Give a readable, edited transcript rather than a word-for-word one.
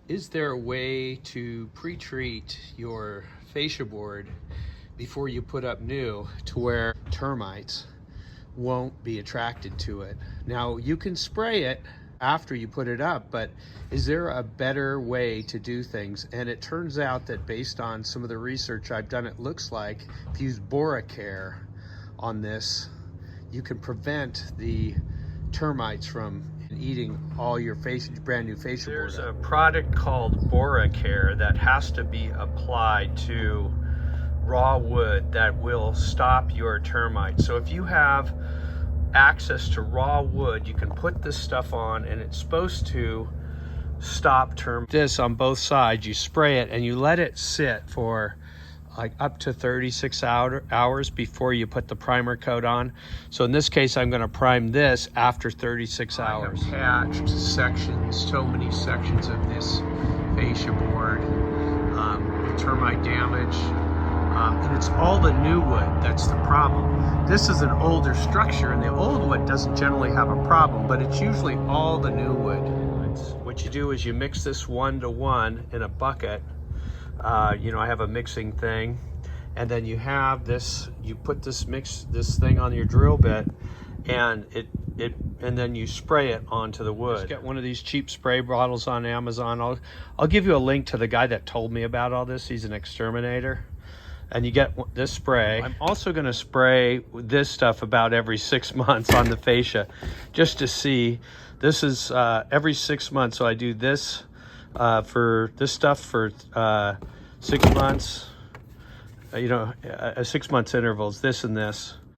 Is there a way to pre-treat your fascia board before you put up new to where termites won't be attracted to it? Now, you can spray it after you put it up, but is there a better way to do things? And it turns out that based on some of the research I've done, it looks like if you use Bora-Care on this, you can prevent the termites from eating all your brand new fascia board. There's a product called Bora-Care that has to be applied to raw wood that will stop your termites. So if you have access to raw wood, you can put this stuff on and it's supposed to stop termites. This on both sides, you spray it and you let it sit for like up to 36 hours before you put the primer coat on. So in this case, I'm gonna prime this after 36 hours. I have attached sections, so many sections of this fascia board, termite damage, and it's all the new wood that's the problem. This is an older structure and the old wood doesn't generally have a problem, but it's usually all the new wood. What you do is you mix this 1-to-1 in a bucket. You know, I have a mixing thing, and then you have this, you put this thing on your drill bit, and and then you spray it onto the wood. Just get one of these cheap spray bottles on Amazon. I'll give you a link to the guy that told me about all this. He's an exterminator, and you get this spray. I'm also going to spray this stuff about every 6 months on the fascia, just to see. This is every 6 months, so I do this for this stuff for 6 months, you know, 6 months intervals, this and this.